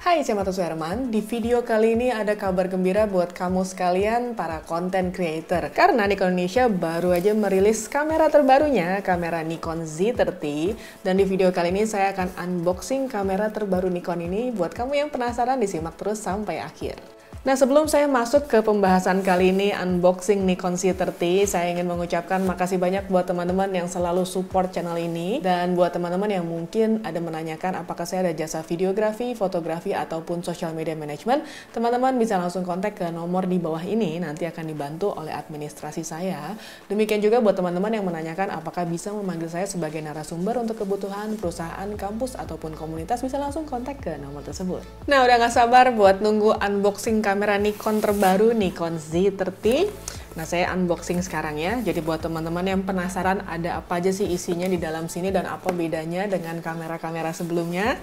Hai, saya Mata Suherman. Di video kali ini ada kabar gembira buat kamu sekalian para content creator. Karena Nikon Indonesia baru aja merilis kamera terbarunya, kamera Nikon Z30. Dan di video kali ini saya akan unboxing kamera terbaru Nikon ini. Buat kamu yang penasaran, disimak terus sampai akhir. Nah, sebelum saya masuk ke pembahasan kali ini, unboxing Nikon Z30, saya ingin mengucapkan makasih banyak buat teman-teman yang selalu support channel ini. Dan buat teman-teman yang mungkin ada menanyakan apakah saya ada jasa videografi, fotografi, ataupun social media management, teman-teman bisa langsung kontak ke nomor di bawah ini, nanti akan dibantu oleh administrasi saya. Demikian juga buat teman-teman yang menanyakan apakah bisa memanggil saya sebagai narasumber untuk kebutuhan perusahaan, kampus, ataupun komunitas, bisa langsung kontak ke nomor tersebut. Nah, udah gak sabar buat nunggu unboxing kamera Nikon terbaru, Nikon Z30. Nah, saya unboxing sekarang ya. Jadi buat teman-teman yang penasaran ada apa aja sih isinya di dalam sini dan apa bedanya dengan kamera-kamera sebelumnya.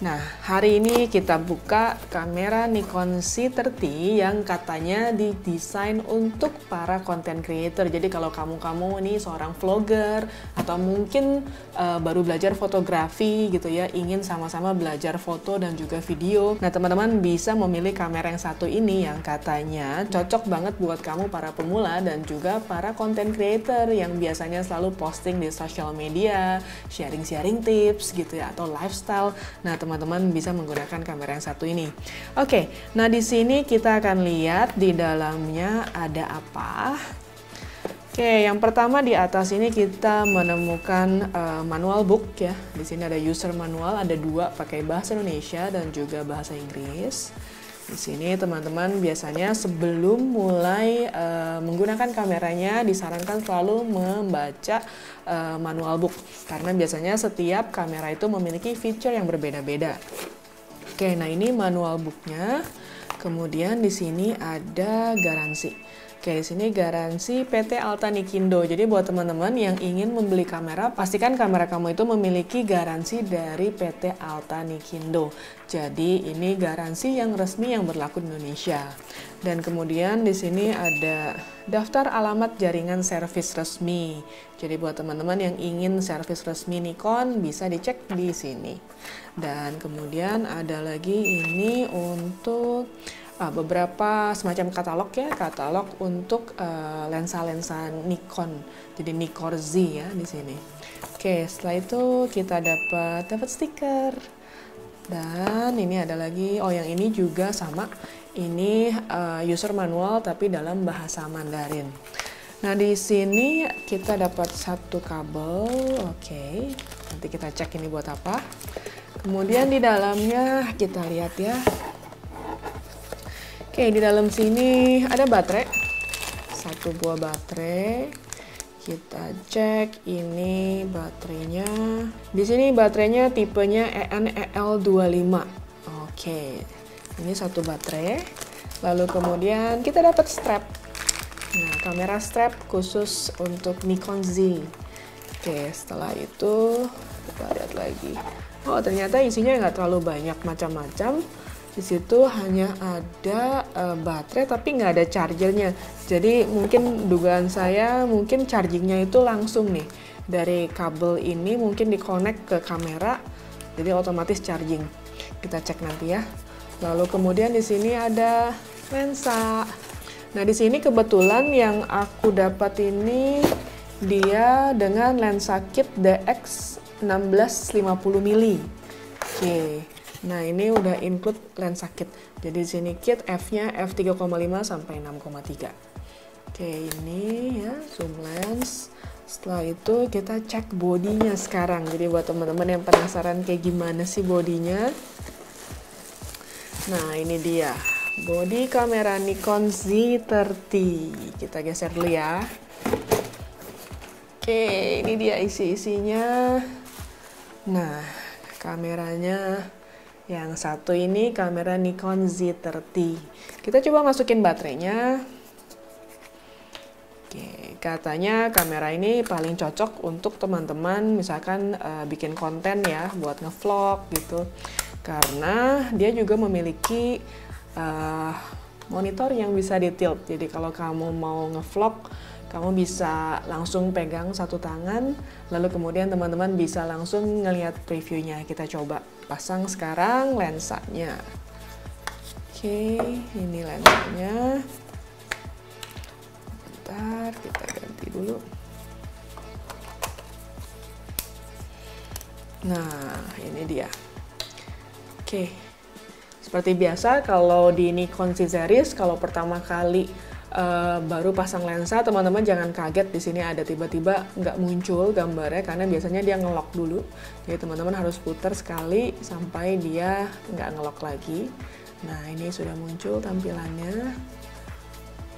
Nah, hari ini kita buka kamera Nikon Z30 yang katanya didesain untuk para content creator. Jadi kalau kamu nih seorang vlogger atau mungkin baru belajar fotografi gitu ya, ingin sama-sama belajar foto dan juga video. Nah, teman-teman bisa memilih kamera yang satu ini yang katanya cocok banget buat kamu para pemula dan juga para content creator yang biasanya selalu posting di social media, sharing-sharing tips gitu ya, atau lifestyle. Nah, teman-teman bisa menggunakan kamera yang satu ini. Oke, nah di sini kita akan lihat di dalamnya ada apa. Oke, yang pertama di atas ini kita menemukan manual book ya. Di sini ada user manual, ada dua pakai bahasa Indonesia dan juga bahasa Inggris. Di sini teman-teman biasanya sebelum mulai menggunakan kameranya disarankan selalu membaca manual book karena biasanya setiap kamera itu memiliki fitur yang berbeda-beda. Oke, nah ini manual booknya. Kemudian di sini ada garansi. Oke, di sini garansi PT Alta Nikindo. Jadi buat teman-teman yang ingin membeli kamera, pastikan kamera kamu itu memiliki garansi dari PT Alta Nikindo. Jadi ini garansi yang resmi yang berlaku di Indonesia. Dan kemudian di sini ada daftar alamat jaringan servis resmi. Jadi buat teman-teman yang ingin servis resmi Nikon bisa dicek di sini. Dan kemudian ada lagi ini untuk beberapa semacam katalog ya, katalog untuk lensa-lensa Nikon. Jadi Nikon Z ya di sini. Oke, setelah itu kita dapat stiker. Dan ini ada lagi, oh yang ini juga sama. Ini user manual tapi dalam bahasa Mandarin. Nah, di sini kita dapat satu kabel. Oke, nanti kita cek ini buat apa. Kemudian di dalamnya kita lihat ya. Oke, di dalam sini ada baterai, satu buah baterai. Kita cek ini baterainya. Di sini baterainya tipenya EN-EL25. Oke, ini satu baterai. Lalu kemudian kita dapat strap. Nah, kamera strap khusus untuk Nikon Z. Oke, setelah itu kita lihat lagi. Oh, ternyata isinya nggak terlalu banyak, macam-macam. Di situ hanya ada baterai tapi nggak ada chargernya. Jadi mungkin dugaan saya mungkin chargingnya itu langsung nih dari kabel ini mungkin dikonek ke kamera, jadi otomatis charging. Kita cek nanti ya. Lalu kemudian di sini ada lensa. Nah, di sini kebetulan yang aku dapat ini dia dengan lensa kit DX 1650 mm. Oke. Nah, ini udah include lensa kit. Jadi di sini kit f-nya f3,5 sampai 6,3. Oke, ini ya zoom lens. Setelah itu kita cek bodinya sekarang. Jadi buat teman-teman yang penasaran kayak gimana sih bodinya. Nah, ini dia bodi kamera Nikon Z30. Kita geser dulu ya. Oke, ini dia isi-isinya. Nah, kameranya yang satu ini kamera Nikon Z30. Kita coba masukin baterainya. Oke, katanya kamera ini paling cocok untuk teman-teman misalkan bikin konten ya, buat ngevlog gitu. Karena dia juga memiliki monitor yang bisa ditilt. Jadi kalau kamu mau ngevlog, kamu bisa langsung pegang satu tangan, lalu kemudian teman-teman bisa langsung ngelihat previewnya. Kita coba. pasang sekarang lensanya. Oke, ini lensanya. Bentar, kita ganti dulu. Nah, ini dia. Oke, seperti biasa kalau di Nikon Z series, kalau pertama kali baru pasang lensa, teman-teman jangan kaget di sini ada tiba-tiba nggak muncul gambarnya karena biasanya dia nge-lock dulu. Jadi teman-teman harus putar sekali sampai dia nggak nge-lock lagi. Nah, ini sudah muncul tampilannya.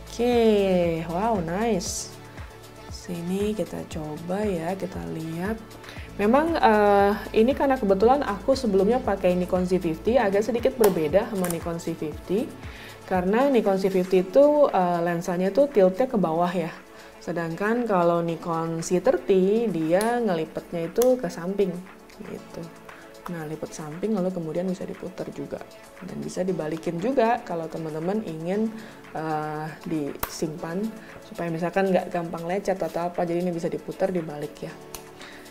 Oke, wow, nice. Sini kita coba ya, kita lihat. Memang ini karena kebetulan aku sebelumnya pakai Nikon Z50, agak sedikit berbeda sama Nikon Z50. Karena Nikon Z50 itu lensanya tuh tiltnya ke bawah ya. Sedangkan kalau Nikon Z30 dia ngelipetnya itu ke samping gitu. Nah, lipat samping lalu kemudian bisa diputar juga. Dan bisa dibalikin juga kalau teman-teman ingin disimpan supaya misalkan nggak gampang lecet atau apa. Jadi ini bisa diputar dibalik ya.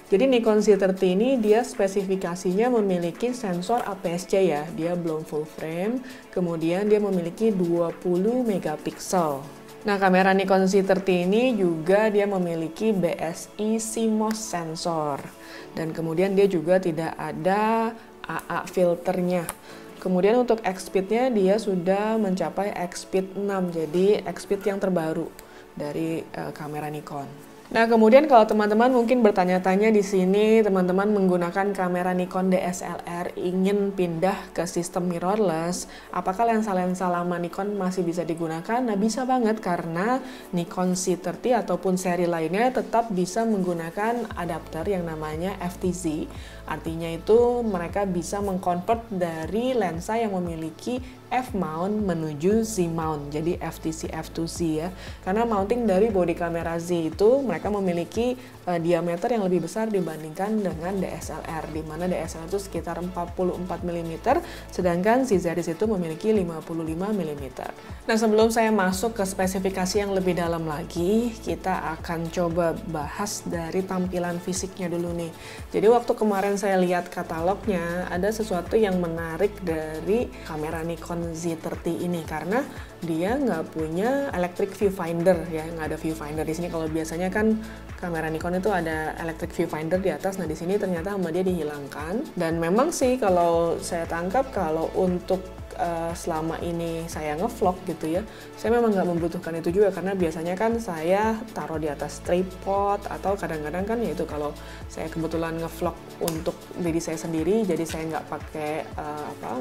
Jadi Nikon Z30 ini dia spesifikasinya memiliki sensor APS-C ya, dia belum full frame, kemudian dia memiliki 20 megapiksel. Nah, kamera Nikon Z30 ini juga dia memiliki BSI CMOS sensor, dan kemudian dia juga tidak ada AA filternya. Kemudian untuk X-Speed-nya dia sudah mencapai X-Speed 6, jadi X-Speed yang terbaru dari kamera Nikon. Nah, kemudian kalau teman-teman mungkin bertanya-tanya di sini, teman-teman menggunakan kamera Nikon DSLR ingin pindah ke sistem mirrorless, apakah lensa-lensa lama Nikon masih bisa digunakan? Nah, bisa banget karena Nikon Z30 ataupun seri lainnya tetap bisa menggunakan adapter yang namanya FTZ. Artinya itu mereka bisa mengkonvert dari lensa yang memiliki F-mount menuju Z-mount, jadi FTC F2Z ya. Karena mounting dari body kamera Z itu mereka memiliki diameter yang lebih besar dibandingkan dengan DSLR, di mana DSLR itu sekitar 44 mm, sedangkan Z series itu memiliki 55 mm. Nah, sebelum saya masuk ke spesifikasi yang lebih dalam lagi, kita akan coba bahas dari tampilan fisiknya dulu nih. Jadi waktu kemarin saya lihat katalognya, ada sesuatu yang menarik dari kamera Nikon Z30 ini karena dia nggak punya electric viewfinder ya, nggak ada viewfinder di sini. Kalau biasanya kan kamera Nikon itu ada electric viewfinder di atas, nah di sini ternyata sama dia dihilangkan. Dan memang sih kalau saya tangkap kalau untuk selama ini saya ngevlog gitu ya, saya memang nggak membutuhkan itu juga karena biasanya kan saya taruh di atas tripod atau kadang-kadang kan ya itu kalau saya kebetulan ngevlog untuk diri saya sendiri, jadi saya nggak pakai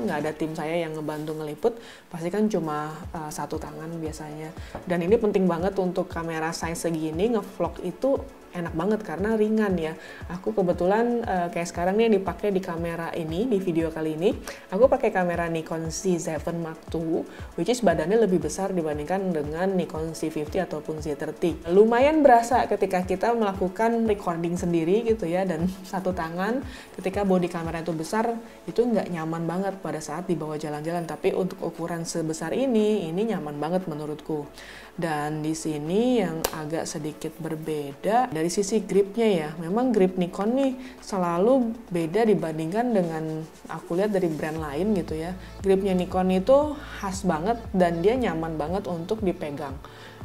nggak ada tim saya yang ngebantu ngeliput, pasti kan cuma satu tangan biasanya. Dan ini penting banget untuk kamera size segini, ngevlog itu enak banget karena ringan ya. Aku kebetulan kayak sekarang nih yang dipakai di kamera ini, di video kali ini, aku pakai kamera Nikon Z7 Mark II, which is badannya lebih besar dibandingkan dengan Nikon Z50 ataupun Z30. Lumayan berasa ketika kita melakukan recording sendiri gitu ya, dan satu tangan ketika bodi kamera itu besar, itu nggak nyaman banget pada saat dibawa jalan-jalan. Tapi untuk ukuran sebesar ini nyaman banget menurutku. Dan di sini yang agak sedikit berbeda dari sisi gripnya ya. Memang grip Nikon nih selalu beda dibandingkan dengan aku lihat dari brand lain gitu ya. Gripnya Nikon itu khas banget dan dia nyaman banget untuk dipegang.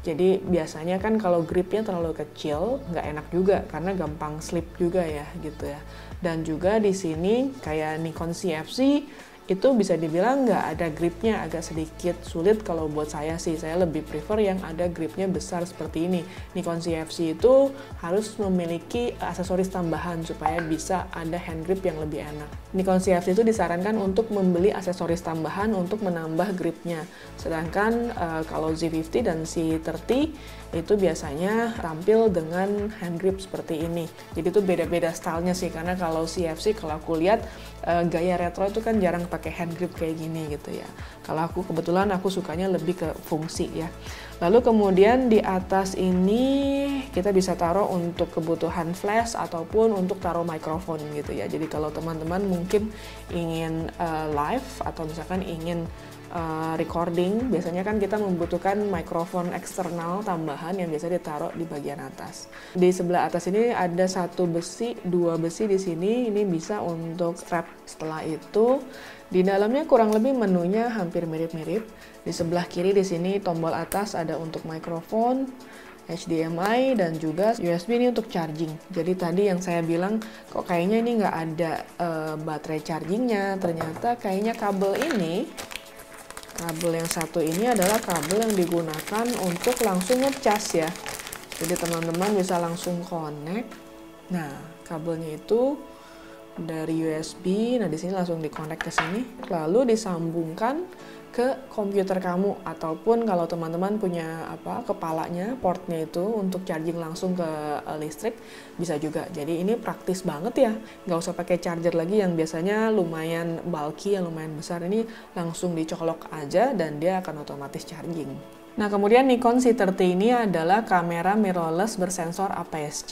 Jadi biasanya kan kalau gripnya terlalu kecil nggak enak juga karena gampang slip juga ya gitu ya. Dan juga di sini kayak Nikon CFC itu bisa dibilang nggak ada gripnya, agak sedikit sulit kalau buat saya sih. Saya lebih prefer yang ada gripnya besar seperti ini. Nikon CFC itu harus memiliki aksesoris tambahan supaya bisa ada hand grip yang lebih enak. Nikon CFC itu disarankan untuk membeli aksesoris tambahan untuk menambah gripnya. Sedangkan kalau Z50 dan Z30 itu biasanya tampil dengan hand grip seperti ini. Jadi itu beda-beda stylenya sih, karena kalau CFC kalau aku lihat gaya retro itu kan jarang pakai hand grip kayak gini gitu ya. Kalau aku kebetulan aku sukanya lebih ke fungsi ya. Lalu kemudian di atas ini kita bisa taruh untuk kebutuhan flash ataupun untuk taruh mikrofon gitu ya. Jadi kalau teman-teman mungkin ingin live atau misalkan ingin recording, biasanya kan kita membutuhkan mikrofon eksternal tambahan yang biasa ditaruh di bagian atas. Di sebelah atas ini ada satu besi, dua besi di sini, ini bisa untuk strap. Setelah itu di dalamnya kurang lebih menunya hampir mirip-mirip. Di sebelah kiri di sini tombol atas ada untuk mikrofon, HDMI, dan juga USB ini untuk charging. Jadi tadi yang saya bilang kok kayaknya ini nggak ada baterai chargingnya, ternyata kayaknya kabel yang satu ini adalah kabel yang digunakan untuk langsung ngecas ya. Jadi teman-teman bisa langsung connect. Nah, kabelnya itu dari USB. Nah, di sini langsung di-connect ke sini, lalu disambungkan ke komputer kamu, ataupun kalau teman-teman punya kepalanya, portnya itu untuk charging langsung ke listrik bisa juga. Jadi ini praktis banget ya, nggak usah pakai charger lagi yang biasanya lumayan bulky, yang lumayan besar. Ini langsung dicolok aja dan dia akan otomatis charging. Nah, kemudian Nikon Z30 ini adalah kamera mirrorless bersensor APS-C,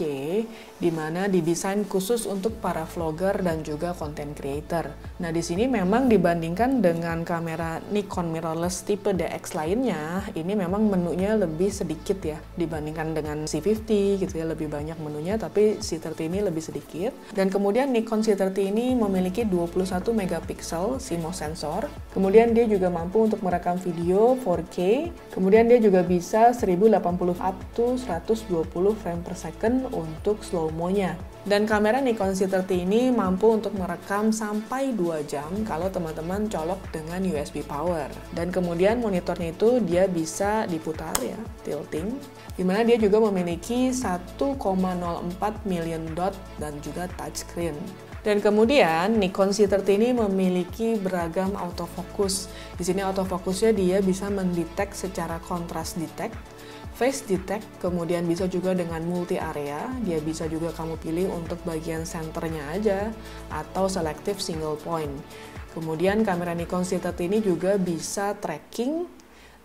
di mana didesain khusus untuk para vlogger dan juga content creator. Nah, di sini memang dibandingkan dengan kamera Nikon mirrorless tipe DX lainnya, ini memang menunya lebih sedikit ya, dibandingkan dengan C50 gitu ya, lebih banyak menunya, tapi Z30 ini lebih sedikit. Dan kemudian Nikon Z30 ini memiliki 21 megapiksel CMOS sensor, kemudian dia juga mampu untuk merekam video 4K, kemudian dia juga bisa 1080 up to 120 frame per second untuk slow-mo-nya. Dan kamera Nikon Z30 ini mampu untuk merekam sampai 2 jam kalau teman-teman colok dengan USB power. Dan kemudian monitornya itu dia bisa diputar ya, tilting, dimana dia juga memiliki 1,04 million dot dan juga touchscreen. Dan kemudian Nikon Z30 ini memiliki beragam autofocus. Di sini autofokusnya dia bisa mendetek secara contrast detect, face detect, kemudian bisa juga dengan multi area. Dia bisa juga kamu pilih untuk bagian senternya aja atau selective single point. Kemudian kamera Nikon Z30 ini juga bisa tracking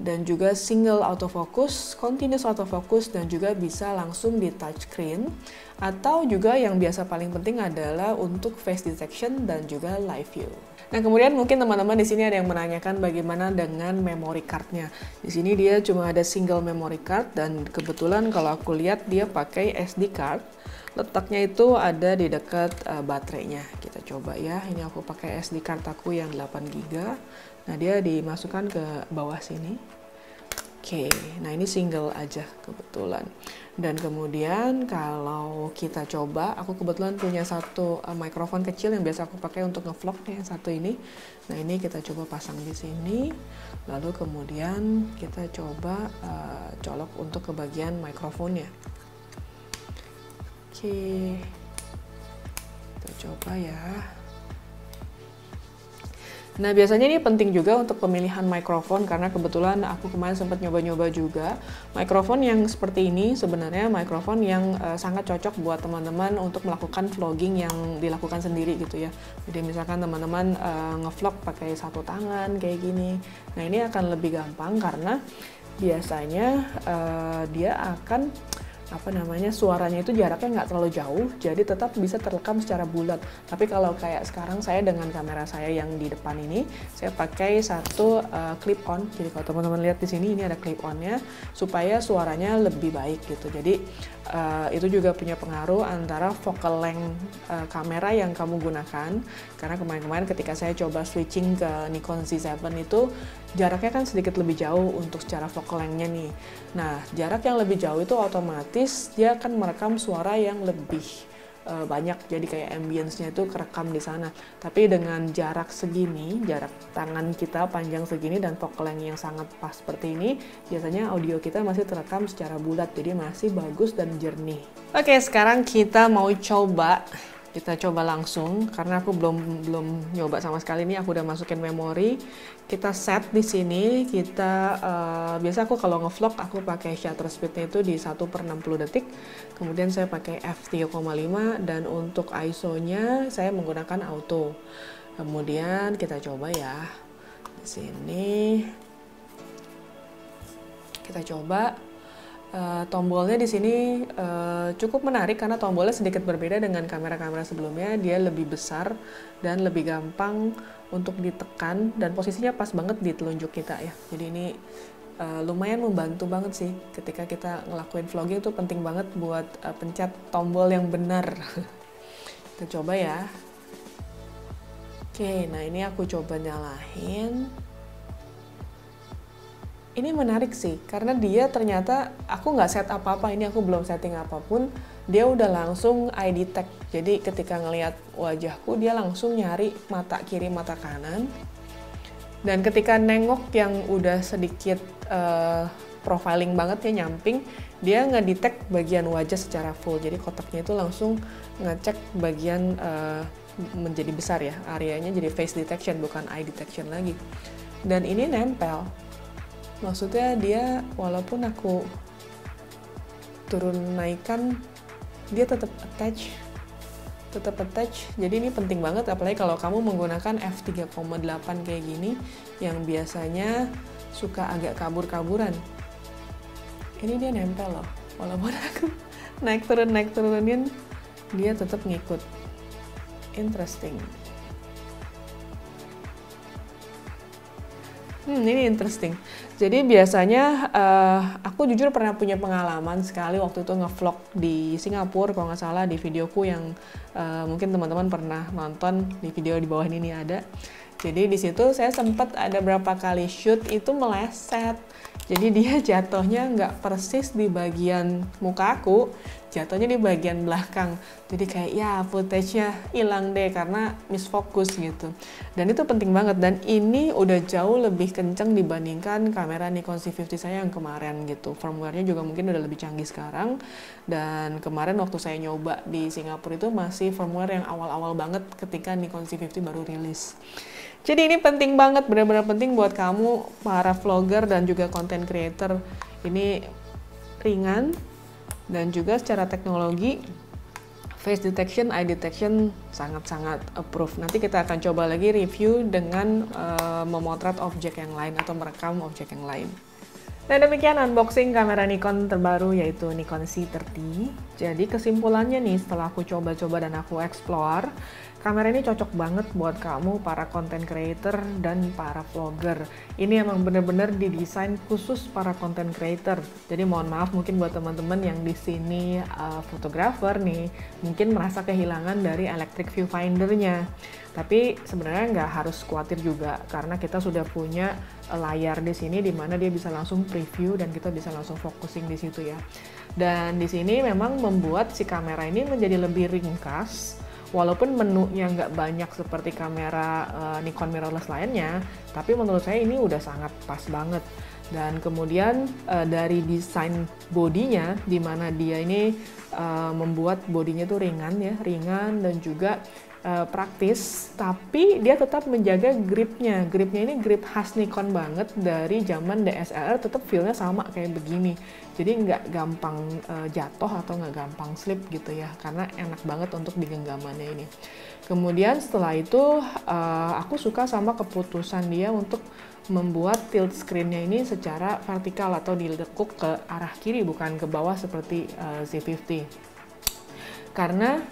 dan juga single autofocus, continuous autofocus, dan juga bisa langsung di touchscreen, atau juga yang biasa paling penting adalah untuk face detection dan juga live view. Nah, kemudian mungkin teman-teman di sini ada yang menanyakan bagaimana dengan memory card-nya. Di sini dia cuma ada single memory card, dan kebetulan kalau aku lihat dia pakai SD card. Letaknya itu ada di dekat baterainya. Kita coba ya. Ini aku pakai SD card aku yang 8 GB. Nah, dia dimasukkan ke bawah sini. Oke, nah ini single aja kebetulan. Dan kemudian kalau kita coba, aku kebetulan punya satu mikrofon kecil yang biasa aku pakai untuk ngevlog nih, yang satu ini. Nah, ini kita coba pasang di sini. Lalu kemudian kita coba colok untuk ke bagian mikrofonnya. Oke, kita coba ya. Nah, biasanya ini penting juga untuk pemilihan mikrofon, karena kebetulan aku kemarin sempat nyoba-nyoba juga. Mikrofon yang seperti ini sebenarnya mikrofon yang sangat cocok buat teman-teman untuk melakukan vlogging yang dilakukan sendiri gitu ya. Jadi misalkan teman-teman ngevlog pakai satu tangan kayak gini. Nah, ini akan lebih gampang karena biasanya dia akan suaranya itu jaraknya nggak terlalu jauh, jadi tetap bisa terekam secara bulat. Tapi kalau kayak sekarang saya dengan kamera saya yang di depan ini, saya pakai satu clip on. Jadi kalau teman-teman lihat di sini, ini ada clip onnya supaya suaranya lebih baik gitu. Jadi itu juga punya pengaruh antara focal length kamera yang kamu gunakan. Karena kemarin-kemarin ketika saya coba switching ke Nikon Z7 itu jaraknya kan sedikit lebih jauh untuk secara focal length-nya nih. Nah, jarak yang lebih jauh itu otomatis dia akan merekam suara yang lebih banyak, jadi kayak ambience-nya itu kerekam di sana. Tapi dengan jarak segini, jarak tangan kita panjang segini dan focal length yang sangat pas seperti ini, biasanya audio kita masih terekam secara bulat, jadi masih bagus dan jernih. Oke, sekarang kita mau coba. Kita coba langsung, karena aku belum nyoba sama sekali. Ini aku udah masukin memori. Kita set di sini. Kita biasa aku kalau ngevlog aku pakai shutter speednya itu di 1/60 detik. Kemudian saya pakai f3,5 dan untuk ISO-nya saya menggunakan auto. Kemudian kita coba ya. Di sini kita coba. Tombolnya di sini cukup menarik karena tombolnya sedikit berbeda dengan kamera-kamera sebelumnya. Dia lebih besar dan lebih gampang untuk ditekan dan posisinya pas banget di telunjuk kita ya. Jadi ini lumayan membantu banget sih ketika kita ngelakuin vlogging, itu penting banget buat pencet tombol yang benar. Kita coba ya. Oke, nah ini aku coba nyalain. Ini menarik sih, karena dia ternyata aku nggak set apa-apa, ini aku belum setting apapun, dia udah langsung eye detect. Jadi ketika ngelihat wajahku, dia langsung nyari mata kiri, mata kanan. Dan ketika nengok yang udah sedikit profiling banget ya, nyamping, dia ngedetect bagian wajah secara full. Jadi kotaknya itu langsung ngecek bagian menjadi besar ya, areanya jadi face detection bukan eye detection lagi. Dan ini nempel. Maksudnya dia walaupun aku turun naikkan, dia tetap attach. Jadi ini penting banget, apalagi kalau kamu menggunakan f3.8 kayak gini yang biasanya suka agak kabur-kaburan. Ini dia nempel loh, walaupun aku naik turunin, dia tetap ngikut. Interesting. Ini interesting. Jadi biasanya aku jujur pernah punya pengalaman sekali waktu itu ngevlog di Singapura, kalau nggak salah di videoku yang mungkin teman-teman pernah nonton, di video di bawah ini ada. Jadi di situ saya sempat ada berapa kali shoot itu meleset. Jadi dia jatuhnya nggak persis di bagian muka aku, jatuhnya di bagian belakang. Jadi kayak ya footage-nya hilang deh karena misfokus gitu. Dan itu penting banget, dan ini udah jauh lebih kenceng dibandingkan kamera Nikon Z50 saya yang kemarin gitu. Firmware-nya juga mungkin udah lebih canggih sekarang. Dan kemarin waktu saya nyoba di Singapura itu masih firmware yang awal-awal banget ketika Nikon Z50 baru rilis. Jadi ini penting banget, benar-benar penting buat kamu para vlogger dan juga content creator. Ini ringan dan juga secara teknologi face detection, eye detection sangat-sangat approve. Nanti kita akan coba lagi review dengan memotret objek yang lain atau merekam objek yang lain. Dan demikian unboxing kamera Nikon terbaru yaitu Nikon Z30. Jadi kesimpulannya nih setelah aku coba-coba dan aku explore, kamera ini cocok banget buat kamu para content creator dan para vlogger. Ini emang bener-bener didesain khusus para content creator. Jadi mohon maaf mungkin buat teman-teman yang di sini fotografer nih, mungkin merasa kehilangan dari electric viewfinder-nya. Tapi sebenarnya nggak harus khawatir juga karena kita sudah punya layar di sini di mana dia bisa langsung preview dan kita bisa langsung focusing di situ ya. Dan di sini memang membuat si kamera ini menjadi lebih ringkas. Walaupun menunya nggak banyak seperti kamera Nikon mirrorless lainnya, tapi menurut saya ini udah sangat pas banget. Dan kemudian dari desain bodinya, di mana dia ini membuat bodinya tuh ringan dan juga praktis, tapi dia tetap menjaga gripnya. Gripnya ini grip khas Nikon banget dari zaman DSLR, tetap feel-nya sama kayak begini. Jadi nggak gampang jatuh atau nggak gampang slip gitu ya, karena enak banget untuk di genggamannya ini. Kemudian setelah itu aku suka sama keputusan dia untuk membuat tilt screen-nya ini secara vertikal atau dilekuk ke arah kiri bukan ke bawah seperti Z50. Karena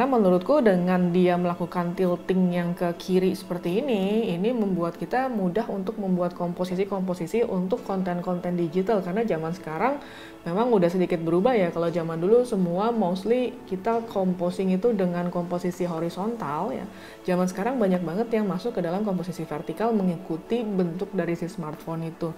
menurutku dengan dia melakukan tilting yang ke kiri seperti ini membuat kita mudah untuk membuat komposisi-komposisi untuk konten-konten digital. Karena zaman sekarang memang udah sedikit berubah ya. Kalau zaman dulu semua mostly kita composing itu dengan komposisi horizontal ya. Zaman sekarang banyak banget yang masuk ke dalam komposisi vertikal mengikuti bentuk dari si smartphone itu.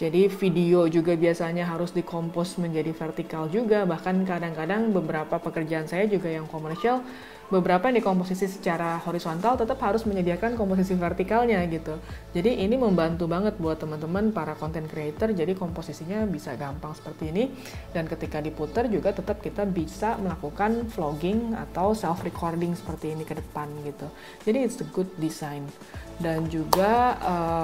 Jadi video juga biasanya harus dikompos menjadi vertikal juga, bahkan kadang-kadang beberapa pekerjaan saya juga yang komersial, beberapa yang dikomposisi secara horizontal tetap harus menyediakan komposisi vertikalnya gitu. Jadi ini membantu banget buat teman-teman para content creator, jadi komposisinya bisa gampang seperti ini, dan ketika diputar juga tetap kita bisa melakukan vlogging atau self recording seperti ini ke depan gitu. Jadi it's a good design. Dan juga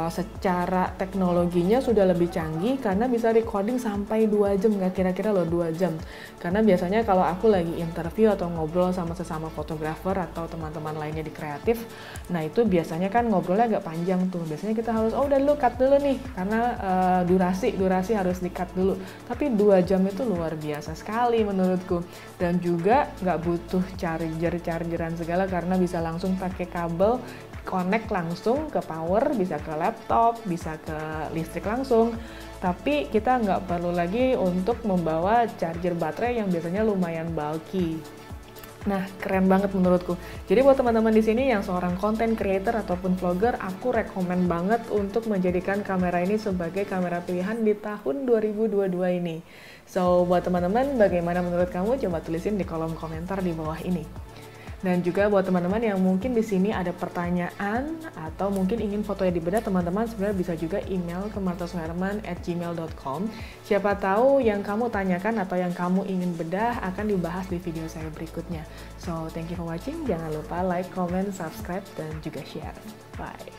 secara teknologinya sudah lebih canggih karena bisa recording sampai 2 jam, nggak kira-kira loh 2 jam. Karena biasanya kalau aku lagi interview atau ngobrol sama sesama fotografer atau teman-teman lainnya di kreatif, nah itu biasanya kan ngobrolnya agak panjang tuh. Biasanya kita harus, oh udah dulu cut dulu nih, karena durasi harus di-cut dulu. Tapi 2 jam itu luar biasa sekali menurutku. Dan juga nggak butuh chargeran segala karena bisa langsung pakai kabel connect langsung ke power, bisa ke laptop, bisa ke listrik langsung. Tapi kita nggak perlu lagi untuk membawa charger baterai yang biasanya lumayan bulky. Nah, keren banget menurutku. Jadi buat teman-teman di sini yang seorang content creator ataupun vlogger, aku rekomen banget untuk menjadikan kamera ini sebagai kamera pilihan di tahun 2022 ini. So, buat teman-teman, bagaimana menurut kamu? Coba tulisin di kolom komentar di bawah ini. Dan juga buat teman-teman yang mungkin di sini ada pertanyaan atau mungkin ingin fotonya dibedah, teman-teman sebenarnya bisa juga email ke martasuherman@gmail.com. Siapa tahu yang kamu tanyakan atau yang kamu ingin bedah akan dibahas di video saya berikutnya. So, thank you for watching. Jangan lupa like, comment, subscribe, dan juga share. Bye.